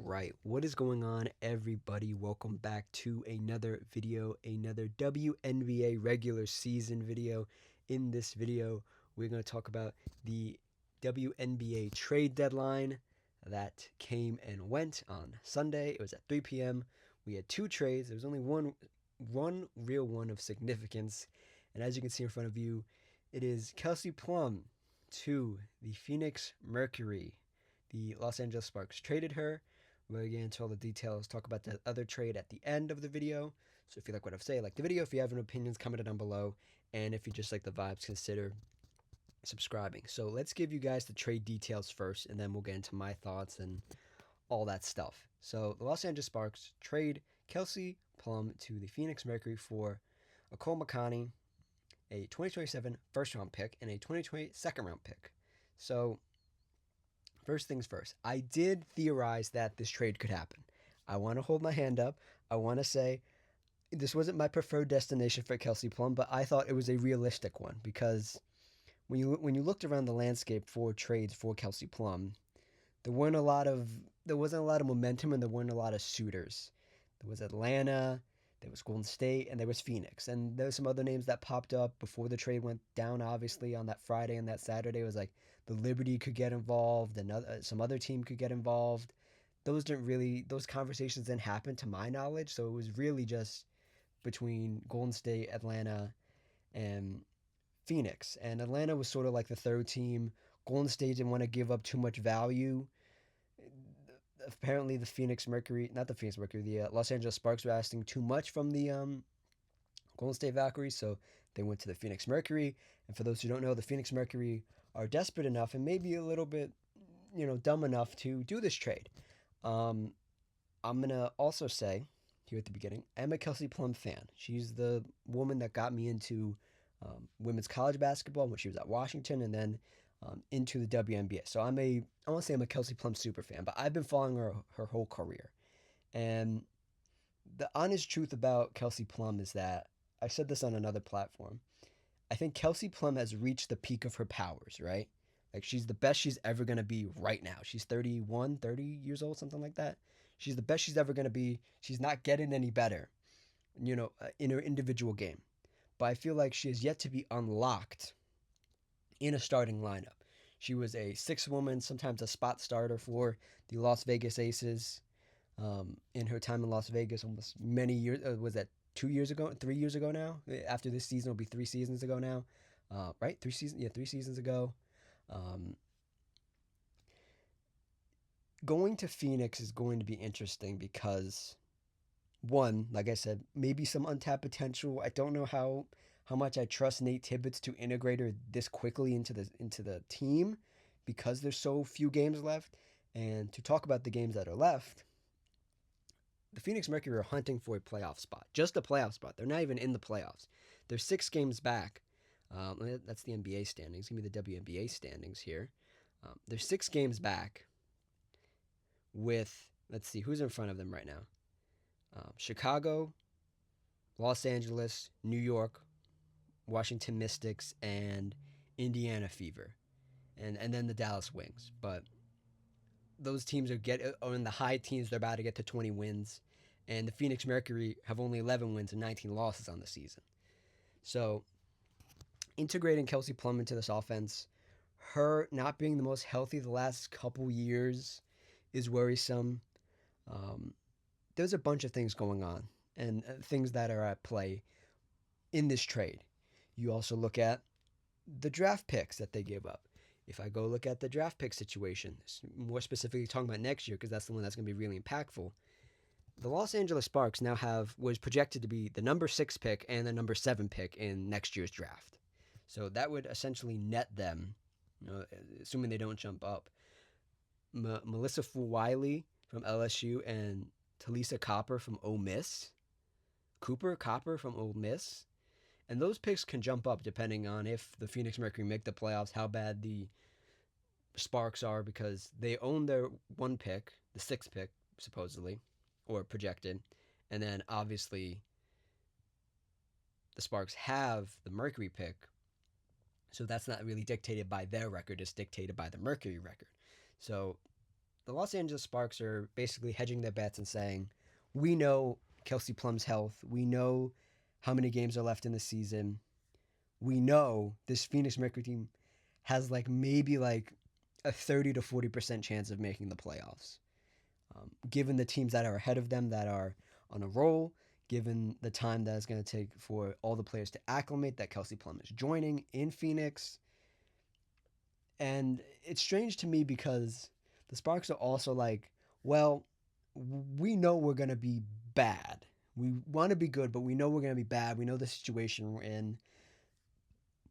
All right, what is going on, everybody? Welcome back to another video, another WNBA regular season video. In this video, we're going to talk about the WNBA trade deadline that came and went on Sunday. It was at 3 p.m. We had two trades. There was only one real one of significance, and as you can see in front of you, it is Kelsey Plum to the Phoenix Mercury. The Los Angeles Sparks traded her. We're going to get into all the details, talk about the other trade at the end of the video. So if you like what I say, like the video. If you have any opinions, comment it down below. And if you just like the vibes, consider subscribing. So let's give you guys the trade details first, and then we'll get into my thoughts and all that stuff. So the Los Angeles Sparks trade Kelsey Plum to the Phoenix Mercury for a Cole McConney, a 2027 first round pick, and a 2020 second round pick. So first things first, I did theorize that this trade could happen. I want to hold my hand up. I want to say this wasn't my preferred destination for Kelsey Plum, but I thought it was a realistic one because when you looked around the landscape for trades for Kelsey Plum, there wasn't a lot of momentum, and there weren't a lot of suitors. There was Atlanta, there was Golden State, and there was Phoenix. And there were some other names that popped up before the trade went down, obviously, on that Friday and that Saturday. It was like the Liberty could get involved, and some other team could get involved. Those conversations didn't happen to my knowledge. So it was really just between Golden State, Atlanta, and Phoenix. And Atlanta was sort of like the third team. Golden State didn't want to give up too much value. Apparently, the Los Angeles Sparks were asking too much from the Golden State Valkyries, so they went to the Phoenix Mercury. And for those who don't know, the Phoenix Mercury are desperate enough and maybe a little bit, dumb enough to do this trade. I'm gonna also say here at the beginning, I'm a Kelsey Plum fan. She's the woman that got me into women's college basketball when she was at Washington, and then into the WNBA. So I want to say I'm a Kelsey Plum super fan, but I've been following her whole career. And the honest truth about Kelsey Plum is that I said this on another platform. I think Kelsey Plum has reached the peak of her powers, right? Like she's the best she's ever going to be right now. She's 30 years old, something like that. She's the best she's ever going to be. She's not getting any better, in her individual game. But I feel like she has yet to be unlocked in a starting lineup. She was a sixth woman, sometimes a spot starter for the Las Vegas Aces in her time in Las Vegas almost many years. Was that 2 years ago, 3 years ago now? After this season, will be 3 seasons ago now. Right? 3 seasons ago. Going to Phoenix is going to be interesting because, one, like I said, maybe some untapped potential. I don't know how much I trust Nate Tibbetts to integrate her this quickly into the team because there's so few games left. And to talk about the games that are left, the Phoenix Mercury are hunting for a playoff spot, just a playoff spot. They're not even in the playoffs. They're 6 games back. That's the NBA standings. Give me the WNBA standings here. They're 6 games back with, let's see, who's in front of them right now? Chicago, Los Angeles, New York, Washington Mystics, and Indiana Fever, and then the Dallas Wings. But those teams are in the high teens. They're about to get to 20 wins, and the Phoenix Mercury have only 11 wins and 19 losses on the season. So integrating Kelsey Plum into this offense, her not being the most healthy the last couple years is worrisome. There's a bunch of things going on and things that are at play in this trade. You also look at the draft picks that they gave up. If I go look at the draft pick situation, more specifically talking about next year, because that's the one that's going to be really impactful, the Los Angeles Sparks now was projected to be the number 6 pick and the number 7 pick in next year's draft. So that would essentially net them, assuming they don't jump up, Melissa Fulwiley from LSU and Talisa Cooper from Ole Miss. Cooper from Ole Miss. And those picks can jump up depending on if the Phoenix Mercury make the playoffs, how bad the Sparks are, because they own their 1 pick, the 6th pick, supposedly, or projected. And then, obviously, the Sparks have the Mercury pick. So that's not really dictated by their record. It's dictated by the Mercury record. So the Los Angeles Sparks are basically hedging their bets and saying, we know Kelsey Plum's health. We know how many games are left in the season. We know this Phoenix Mercury team has like maybe like a 30 to 40% chance of making the playoffs. Given the teams that are ahead of them that are on a roll, given the time that it's going to take for all the players to acclimate that Kelsey Plum is joining in Phoenix. And it's strange to me because the Sparks are also like, well, we know we're going to be bad. We want to be good, but we know we're going to be bad. We know the situation we're in.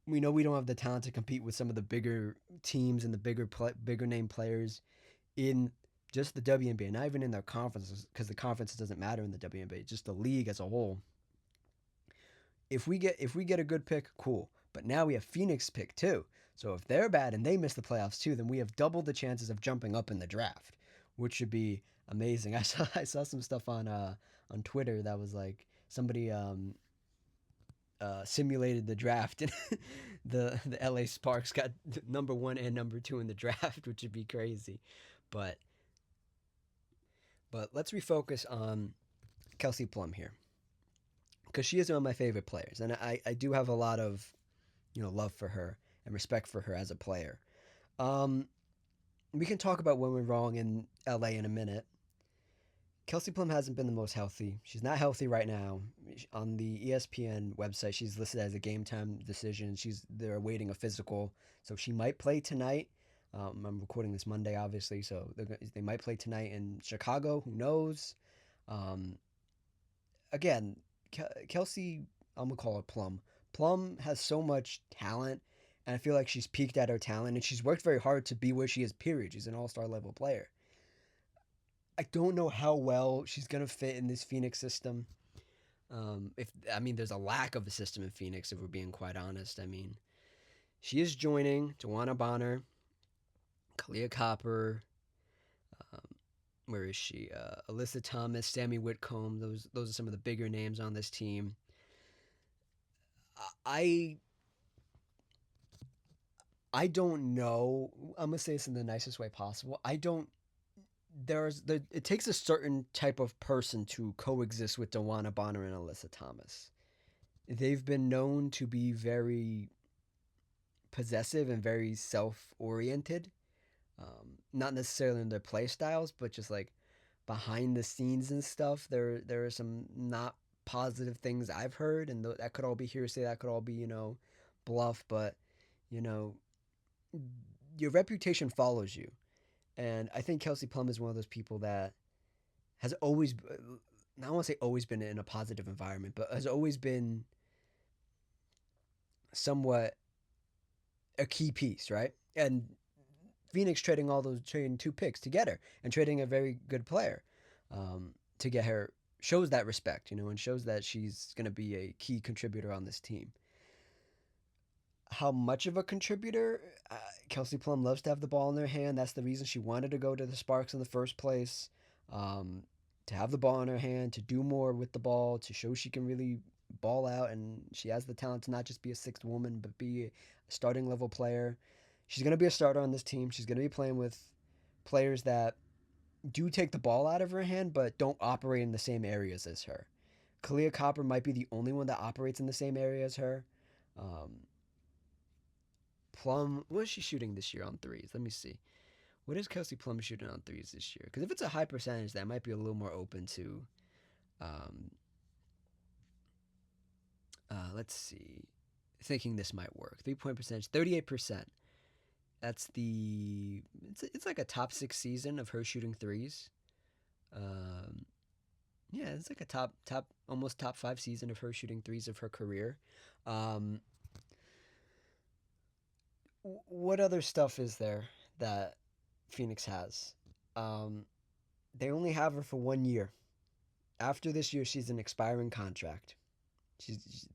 We know we don't have the talent to compete with some of the bigger teams and the bigger name players in just the WNBA, not even in their conferences, because the conference doesn't matter in the WNBA, just the league as a whole. If we get a good pick, cool. But now we have Phoenix pick too. So if they're bad and they miss the playoffs too, then we have double the chances of jumping up in the draft, which should be amazing. I saw some stuff on Twitter that was like somebody simulated the draft and the LA Sparks got number 1 and number 2 in the draft, which would be crazy. But let's refocus on Kelsey Plum here because she is one of my favorite players, and I do have a lot of love for her and respect for her as a player. Um, we can talk about when we're wrong in LA in a minute. Kelsey Plum hasn't been the most healthy. She's not healthy right now. On the ESPN website, she's listed as a game time decision. They're awaiting a physical, so she might play tonight. I'm recording this Monday, obviously, so they might play tonight in Chicago. Who knows? Um, again, Kelsey, I'm gonna call her Plum. Plum has so much talent, and I feel like she's peaked at her talent, and she's worked very hard to be where she is. Period. She's an all-star level player. I don't know how well she's gonna fit in this Phoenix system. If I mean, there's a lack of a system in Phoenix, if we're being quite honest. I mean, she is joining Joanna Bonner, Kalia Copper. Um, where is she? Alyssa Thomas, Sammy Whitcomb. Those are some of the bigger names on this team. I I don't know. I'm gonna say this in the nicest way possible. I don't. It takes a certain type of person to coexist with Dewana Bonner and Alyssa Thomas. They've been known to be very possessive and very self-oriented. Not necessarily in their play styles, but just like behind the scenes and stuff. There are some not positive things I've heard, and that could all be hearsay. That could all be bluff. But you know your reputation follows you, and I think Kelsey Plum is one of those people that has always, I don't want to say always been in a positive environment, but has always been somewhat a key piece, right? And Phoenix trading 2 picks to get her and trading a very good player to get her shows that respect, and shows that she's going to be a key contributor on this team. How much of a contributor? Kelsey Plum loves to have the ball in her hand. That's the reason she wanted to go to the Sparks in the first place. Um, to have the ball in her hand, to do more with the ball, to show she can really ball out, and she has the talent to not just be a sixth woman, but be a starting level player. She's going to be a starter on this team. She's going to be playing with players that do take the ball out of her hand, but don't operate in the same areas as her. Kalia Copper might be the only one that operates in the same area as her. Um, Plum, what is she shooting this year on threes? Let me see. What is Kelsey Plum shooting on threes this year? Because if it's a high percentage, that might be a little more open to. Um, let's see. Thinking this might work. 3-point percentage, 38%. That's it's like a top 6 season of her shooting threes. Um, yeah, it's like a almost top 5 season of her shooting threes of her career. Um, what other stuff is there that Phoenix has? Um, they only have her for 1 year. After this year, she's an expiring contract. She's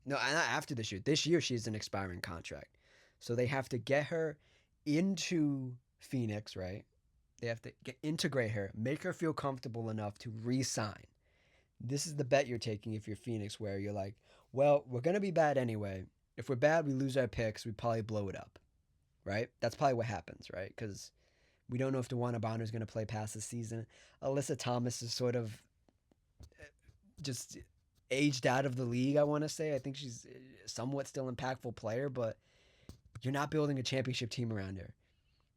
no, not after this year. This year, she's an expiring contract. So they have to get her into Phoenix, right? They have to integrate her, make her feel comfortable enough to re-sign. This is the bet you're taking if you're Phoenix, where you're like, well, we're gonna be bad anyway. If we're bad, we lose our picks. We probably blow it up, right? That's probably what happens, right? Because We don't know if DeWanna Bonner is going to play past the season. Alyssa Thomas is sort of just aged out of the league, I want to say. I think she's somewhat still impactful player, but you're not building a championship team around her.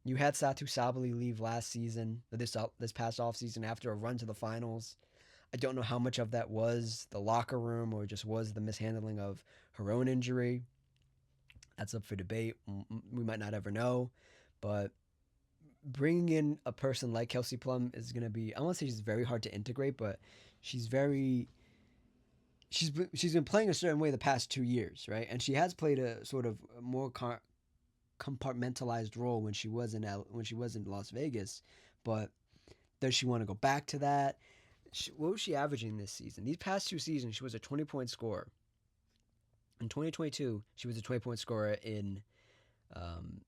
You had Satu Sabali leave last season, this past off season after a run to the finals. I don't know how much of that was the locker room or just was the mishandling of her own injury. That's up for debate. We might not ever know, but bringing in a person like Kelsey Plum is going to be, I won't say she's very hard to integrate, but she's very she's been playing a certain way the past 2 years, right? And she has played a sort of more compartmentalized role when when she was in Las Vegas. But does she want to go back to that? What was she averaging this season? These past 2 seasons, she was a 20-point scorer. In 2022, she was a 20-point scorer in um,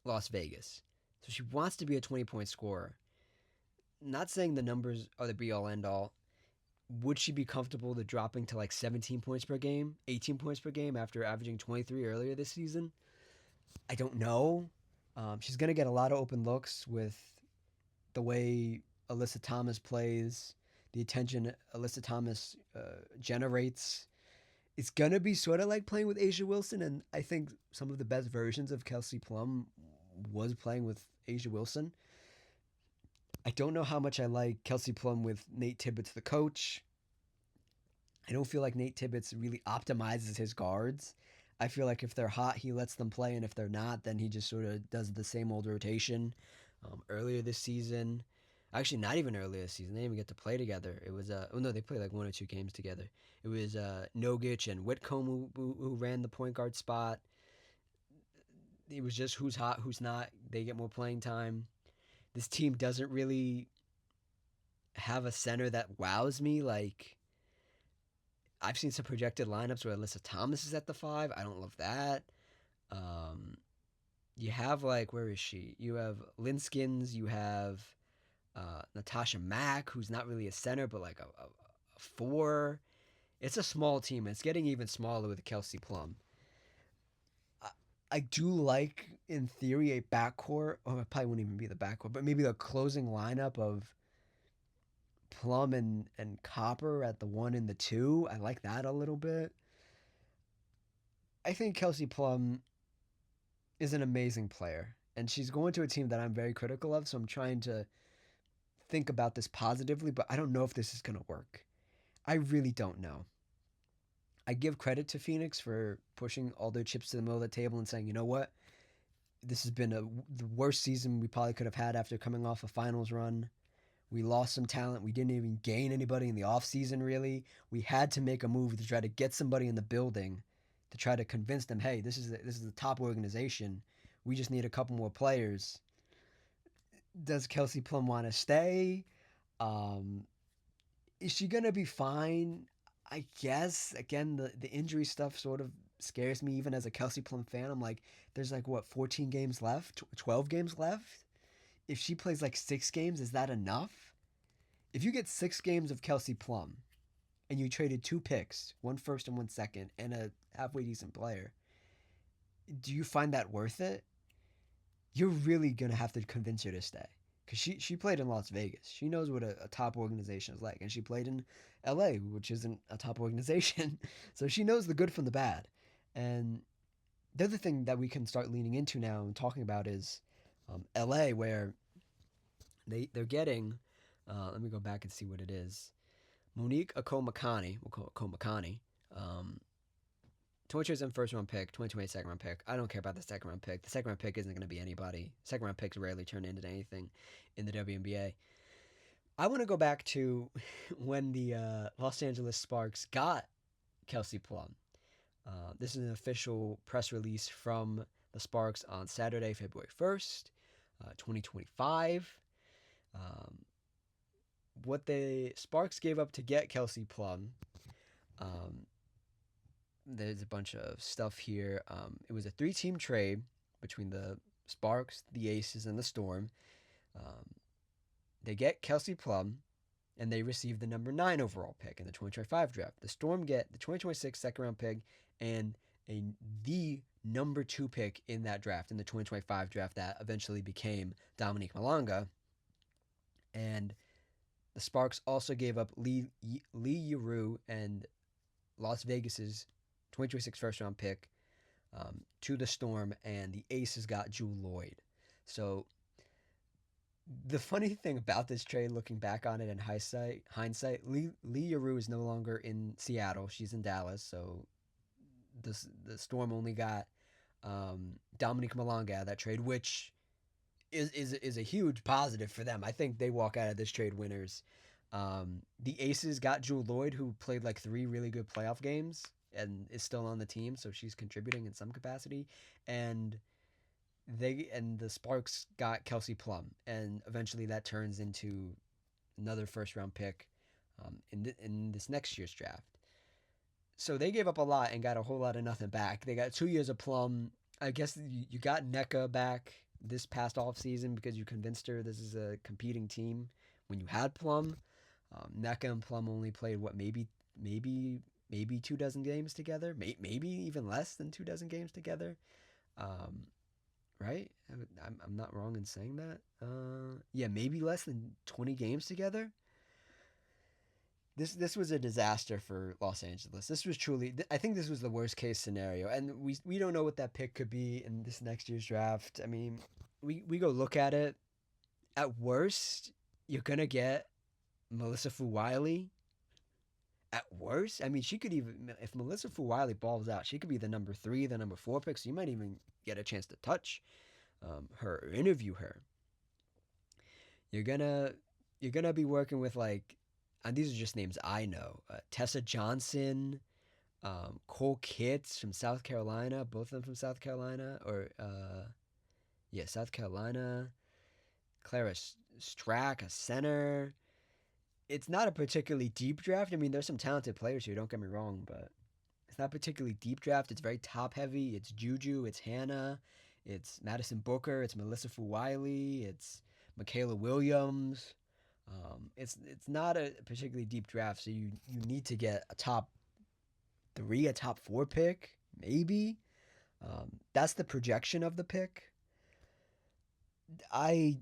Las Vegas. So she wants to be a 20-point scorer. Not saying the numbers are the be all end all. Would she be comfortable to dropping to like 17 points per game, 18 points per game after averaging 23 earlier this season? I don't know. She's going to get a lot of open looks with the way Alyssa Thomas plays, the attention Alyssa Thomas generates. It's going to be sort of like playing with Asia Wilson, and I think some of the best versions of Kelsey Plum was playing with Asia Wilson. I don't know how much I like Kelsey Plum with Nate Tibbetts, the coach. I don't feel like Nate Tibbetts really optimizes his guards. I feel like if they're hot, he lets them play, and if they're not, then he just sort of does the same old rotation. Earlier this season, actually not even earlier this season, they didn't even get to play together. It was oh no, they played like 1 or 2 games together. It was Nogic and Whitcomb who ran the point guard spot. It was just who's hot, who's not. They get more playing time. This team doesn't really have a center that wows me. Like I've seen some projected lineups where Alyssa Thomas is at the 5. I don't love that. Um, you have like where is she? You have Linskins. You have Natasha Mack, who's not really a center, but like a 4. It's a small team. It's getting even smaller with Kelsey Plum. I, I do like, in theory, a backcourt. Or it probably wouldn't even be the backcourt, but maybe the closing lineup of Plum and Copper at the 1 and the 2. I like that a little bit. I think Kelsey Plum is an amazing player, and she's going to a team that I'm very critical of, so I'm trying to think about this positively, but I don't know if this is going to work. I really don't know. I give credit to Phoenix for pushing all their chips to the middle of the table and saying, you know what? This has been the worst season we probably could have had after coming off a finals run. We lost some talent. We didn't even gain anybody in the offseason, really. We had to make a move to try to get somebody in the building to try to convince them, hey, this is the top organization. We just need a couple more players. Does Kelsey Plum want to stay? Um, is she gonna be fine? I guess. Again, the injury stuff sort of scares me even as a Kelsey Plum fan. I'm like, there's like what, 14 games left, 12 games left. If she plays like 6 games, is that enough? If you get 6 games of Kelsey Plum and you traded 2 picks, one first and one second, and a halfway decent player, do you find that worth it? You're really gonna have to convince her to stay because she played in Las Vegas. She knows what a top organization is like, and she played in L.A., which isn't a top organization, so she knows the good from the bad. And the other thing that we can start leaning into now and talking about is L.A., where they're getting. Let me go back and see what it is. Monique Akomakani, we'll call it Akomakani. 2027 first round pick, 2028 second round pick. I don't care about the second round pick. The second round pick isn't going to be anybody. Second round picks rarely turn into anything in the WNBA. I want to go back to when the Los Angeles Sparks got Kelsey Plum. This is an official press release from the Sparks on Saturday, February 1st, 2025. What the Sparks gave up to get Kelsey Plum. There's a bunch of stuff here. It was a 3-team trade between the Sparks, the Aces, and the Storm. They get Kelsey Plum, and they receive the number 9 overall pick in the 2025 draft. The Storm get the 2026 second round pick and a the number two pick in that draft, in the 2025 draft that eventually became Dominique Malonga. And the Sparks also gave up Lee Yuru and Las Vegas's 2026 first round pick to the Storm, and the Aces got Jewel Lloyd. So the funny thing about this trade, looking back on it in Lee Yuru is no longer in Seattle; she's in Dallas. So the Storm only got Dominique Malonga out of that trade, which is a huge positive for them. I think they walk out of this trade winners. The Aces got Jewel Lloyd, who played like three really good playoff games and is still on the team, so she's contributing in some capacity. And the Sparks got Kelsey Plum, and eventually that turns into another first round pick in this next year's draft. So they gave up a lot and got a whole lot of nothing back. They got 2 years of Plum. I guess you got NECA back this past off season because you convinced her this is a competing team. When you had Plum, NECA and Plum only played what maybe 2 dozen games together, maybe even less than 2 dozen games together. Um, right? I'm not wrong in saying that. Yeah, maybe less than 20 games together. This was a disaster for Los Angeles. This was truly, I think this was the worst case scenario, and we don't know what that pick could be in this next year's draft. I mean, we go look at it. At worst, you're gonna get Melissa Fuwiley. At worst, I mean, she could even, if Melissa Fuwiley balls out, she could be the number three, the number four pick. So you might even get a chance to touch her or interview her. You're gonna be working with like, and these are just names I know: Tessa Johnson, Cole Kitts from South Carolina, both of them from South Carolina, or yeah, South Carolina. Clara Strack, a center. It's not a particularly deep draft. I mean, there's some talented players here. Don't get me wrong, but it's not particularly deep draft. It's very top heavy. It's Juju. It's Hannah. It's Madison Booker. It's Melissa Fuwiley. It's Michaela Williams. It's not a particularly deep draft, so you need to get a top three, a top four pick, maybe. That's the projection of the pick. I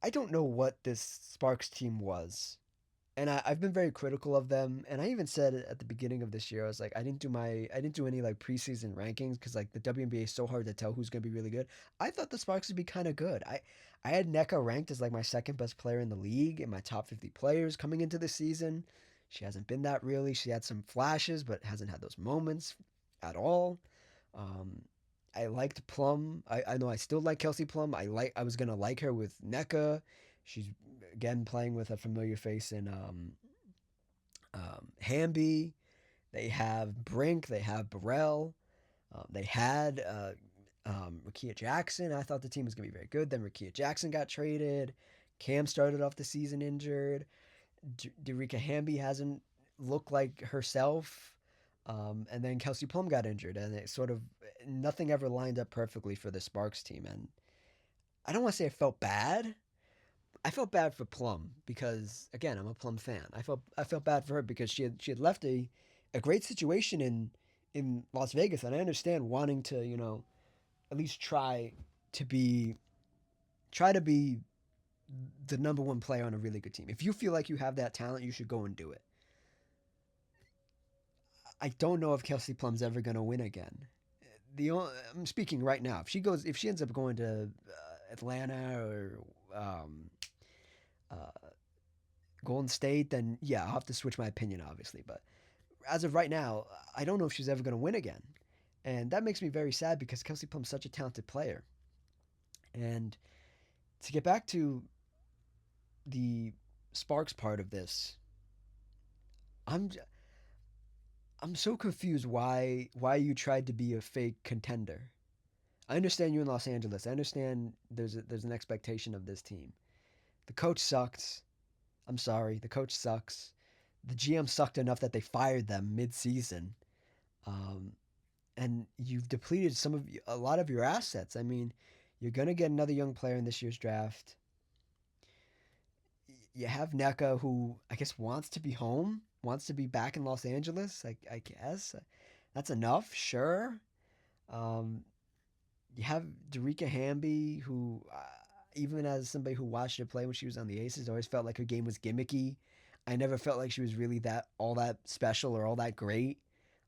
I don't know what this Sparks team was, and I've been very critical of them. And I even said it at the beginning of this year. I was like, I didn't do any like preseason rankings because like the WNBA is so hard to tell who's gonna be really good. I thought the Sparks would be kind of good. I had NECA ranked as like my second best player in the league in my top 50 players coming into the season. She hasn't been that really. She had some flashes, but hasn't had those moments at all. Um, I liked Plum. I know I still like Kelsey Plum. I was gonna like her with NECA. She's again playing with a familiar face in Hamby. They have Brink. They have Burrell. They had Rakia Jackson. I thought the team was going to be very good. Then Rakia Jackson got traded. Cam started off the season injured. Derica Hamby hasn't looked like herself. And then Kelsey Plum got injured. And it sort of, nothing ever lined up perfectly for the Sparks team. And I don't want to say I felt bad. I felt bad for Plum because again I'm a Plum fan. I felt bad for her because she had left a great situation in Las Vegas, and I understand wanting to at least to be try to be the number one player on a really good team. If you feel like you have that talent, you should go and do it. I don't know if Kelsey Plum's ever going to win again. I'm speaking right now. If she ends up going to Atlanta or uh, Golden State, then yeah, I'll have to switch my opinion, obviously. But as of right now, I don't know if she's ever going to win again. And that makes me very sad because Kelsey Plum's such a talented player. And to get back to the Sparks part of this, I'm I'm so confused why you tried to be a fake contender. I understand you in Los Angeles. I understand there's an expectation of this team. The coach sucked. I'm sorry, the coach sucks. The GM sucked enough that they fired them mid-season. Um, and you've depleted a lot of your assets. I mean, you're gonna get another young player in this year's draft. You have NECA, who I guess wants to be home, wants to be back in Los Angeles. I guess that's enough, sure. Um, you have Darica Hamby, who even as somebody who watched her play when she was on the Aces, always felt like her game was gimmicky. I never felt like she was really that special or all that great.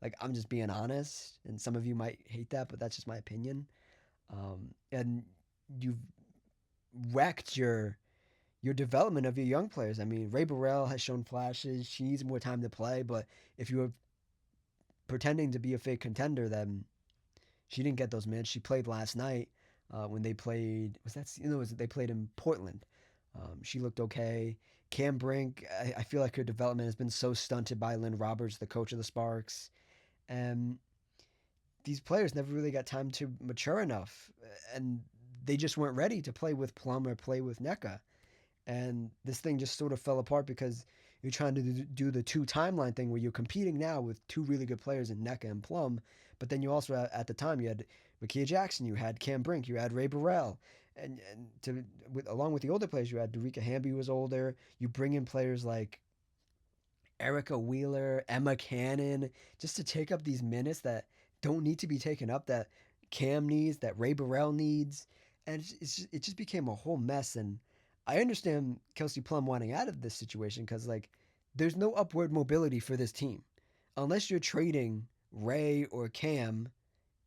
Like I'm just being honest, and some of you might hate that, but that's just my opinion. And you've wrecked your development of your young players. I mean, Ray Burrell has shown flashes. She needs more time to play, but if you were pretending to be a fake contender, then she didn't get those minutes. She played last night when they played. Was that they played in Portland? She looked okay. Cam Brink, I feel like her development has been so stunted by Lynn Roberts, the coach of the Sparks, and these players never really got time to mature enough, and they just weren't ready to play with Plum or play with NECA. And this thing just sort of fell apart because you're trying to do the two timeline thing where you're competing now with two really good players in NECA and Plum, but then you also at the time you had Makia Jackson, you had Cam Brink, you had Ray Burrell, along with the older players, you had Darica Hamby who was older. You bring in players like Erica Wheeler, Emma Cannon, just to take up these minutes that don't need to be taken up, that Cam needs, that Ray Burrell needs. And it just became a whole mess. And I understand Kelsey Plum wanting out of this situation because, like, there's no upward mobility for this team. Unless you're trading Ray or Cam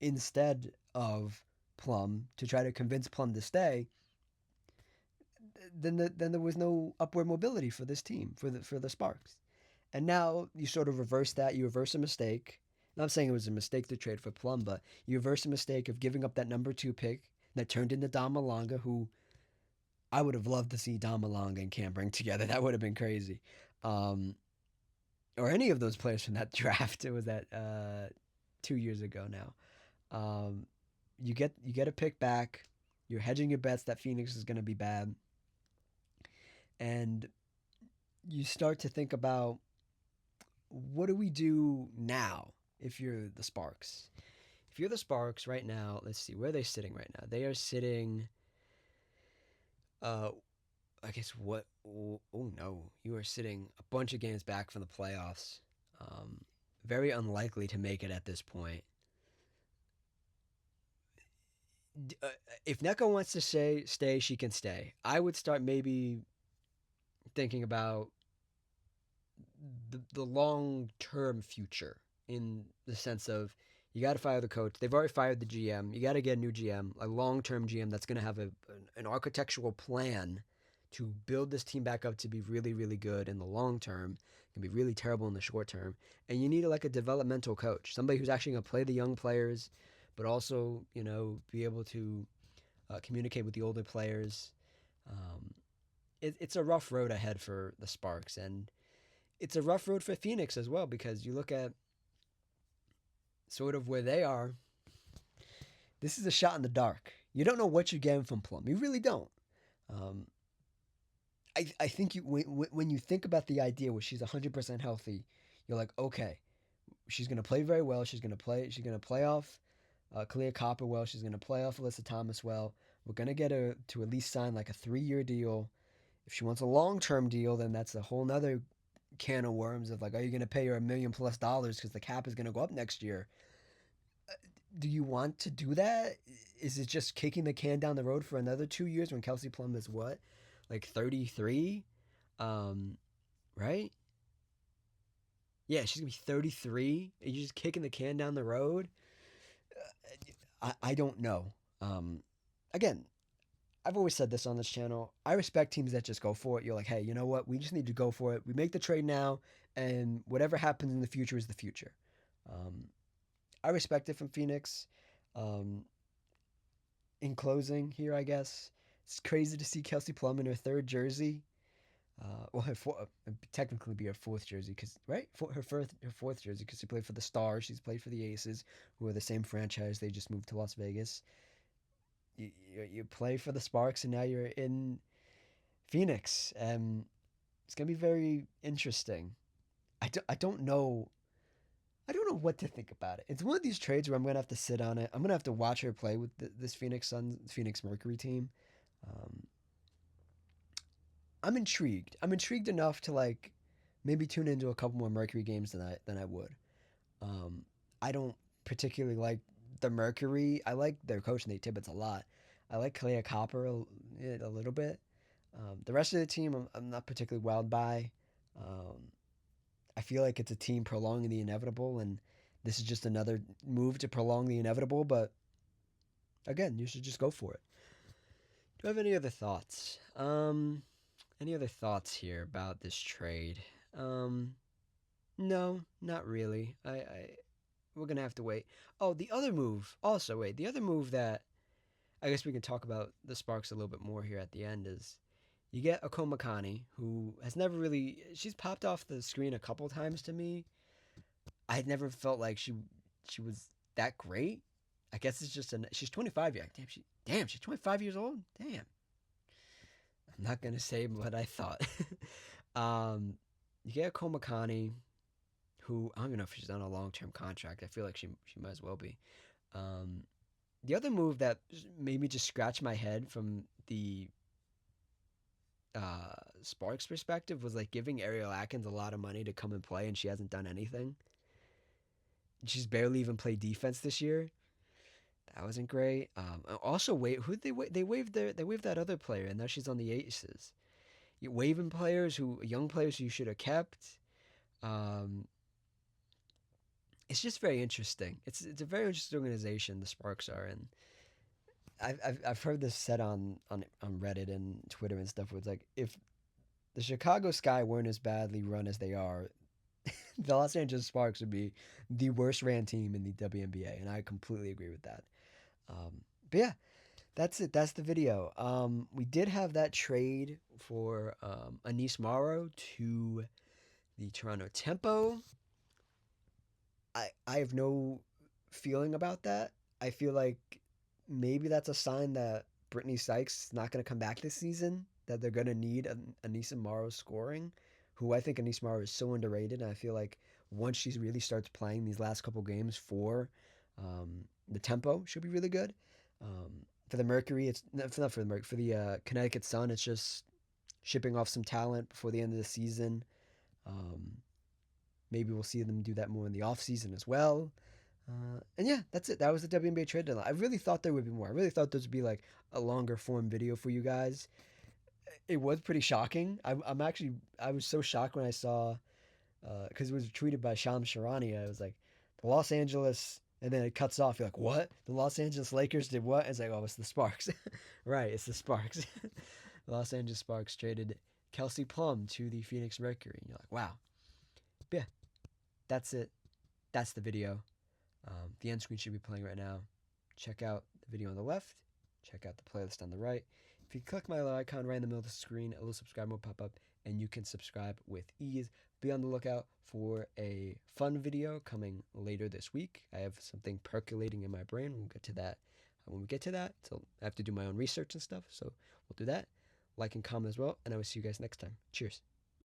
instead of Plum to try to convince Plum to stay, then there was no upward mobility for this team, for the Sparks. And now you sort of reverse that. You reverse a mistake. Not saying it was a mistake to trade for Plum, but you reverse a mistake of giving up that number two pick that turned into Dom Malonga, who I would have loved to see Dom Malonga and Cam Brink together. That would have been crazy. Um, or any of those players from that draft. It was that 2 years ago now. Um, you get a pick back. You're hedging your bets that Phoenix is going to be bad, and you start to think about what do we do now if you're the Sparks? If you're the Sparks right now, let's see, where are they sitting right now? They are sitting, uh, I guess what? Oh no, you are sitting a bunch of games back from the playoffs. Um, Very unlikely to make it at this point. Uh, if Neko wants to stay, she can stay. I would start maybe thinking about the long term future in the sense of you got to fire the coach. They've already fired the GM. You got to get a new GM, a long term GM that's going to have an architectural plan to build this team back up to be really, really good in the long term. Can be really terrible in the short term. And you need like a developmental coach, somebody who's actually going to play the young players, but also be able to communicate with the older players. Um, it's a rough road ahead for the Sparks, and it's a rough road for Phoenix as well because you look at sort of where they are. This is a shot in the dark. You don't know what you're getting from Plum. You really don't. Um, I think when you think about the idea where she's 100% healthy, you're like, okay, she's gonna play very well. She's gonna play. She's gonna play off Kalia Copper well. She's gonna play off Alyssa Thomas well. We're gonna get her to at least sign like a 3-year deal. If she wants a long-term deal, then that's a whole nother can of worms of like, are you going to pay her $1 million+ because the cap is going to go up next year? Do you want to do that? Is it just kicking the can down the road for another 2 years when Kelsey Plum is what, like 33? Um, right? Yeah, she's gonna be 33. Are you just kicking the can down the road? I don't know. Again, I've always said this on this channel. I respect teams that just go for it. You're like, hey, you know what? We just need to go for it. We make the trade now, and whatever happens in the future is the future. Um, I respect it from Phoenix. Um, in closing, here, I guess it's crazy to see Kelsey Plum in her third jersey. Well, technically be her fourth jersey because right, her fourth jersey because she played for the Stars. She's played for the Aces, who are the same franchise. They just moved to Las Vegas. You play for the Sparks, and now you're in Phoenix. It's gonna be very interesting. I don't know. I don't know what to think about it. It's one of these trades where I'm gonna have to sit on it. I'm gonna have to watch her play with this Phoenix Mercury team. Um, I'm intrigued. I'm intrigued enough to like maybe tune into a couple more Mercury games than I would. Um, I don't particularly like the Mercury, I like their coach Nate Tibbetts a lot. I like Kalia Copper a little bit. The rest of the team, I'm not particularly wowed by. Um, I feel like it's a team prolonging the inevitable, and this is just another move to prolong the inevitable. But again, you should just go for it. Do you have any other thoughts? Any other thoughts here about this trade? Um, no, not really. We're gonna have to wait. Oh, the other move. Also, wait. The other move that I guess we can talk about the Sparks a little bit more here at the end is you get Akomakani, who has never really. She's popped off the screen a couple times to me. I had never felt like she was that great. I guess it's just she's 25 yet. She's 25 years old. Damn. I'm not gonna say what I thought. um, you get Akomakani, who I don't even know if she's on a long term contract. I feel like she might as well be. Um, the other move that made me just scratch my head from the Sparks perspective was like giving Ariel Atkins a lot of money to come and play, and she hasn't done anything. She's barely even played defense this year. That wasn't great. Also, who did they waived that other player, and now she's on the Aces. You waiving players young players who you should have kept. Um, it's just very interesting. It's a very interesting organization the Sparks are, and I've heard this said on Reddit and Twitter and stuff. Where it's like if the Chicago Sky weren't as badly run as they are, the Los Angeles Sparks would be the worst ran team in the WNBA, and I completely agree with that. But yeah, that's it. That's the video. We did have that trade for Anise Morrow to the Toronto Tempo. I have no feeling about that. I feel like maybe that's a sign that Brittany Sykes is not going to come back this season. That they're going to need Anissa Morrow scoring, who I think Anissa Morrow is so underrated. And I feel like once she really starts playing these last couple games for the Tempo, she'll be really good. For the Mercury, it's not for the Mercury. For the Connecticut Sun, it's just shipping off some talent before the end of the season. Um, Maybe we'll see them do that more in the offseason as well. And yeah, that's it. That was the WNBA trade deadline. I really thought there would be more. I really thought this would be like a longer form video for you guys. It was pretty shocking. I was so shocked when I saw, because it was tweeted by Shams Charania. It was like, the Los Angeles, and then it cuts off. You're like, what? The Los Angeles Lakers did what? It's like, oh, it's the Sparks. Right, it's the Sparks. The Los Angeles Sparks traded Kelsey Plum to the Phoenix Mercury. And you're like, wow. But yeah, that's it. That's the video. The end screen should be playing right now. Check out the video on the left. Check out the playlist on the right. If you click my little icon right in the middle of the screen, a little subscribe will pop up, and you can subscribe with ease. Be on the lookout for a fun video coming later this week. I have something percolating in my brain. We'll get to that when we get to that. So I have to do my own research and stuff. So we'll do that. Like and comment as well, and I will see you guys next time. Cheers.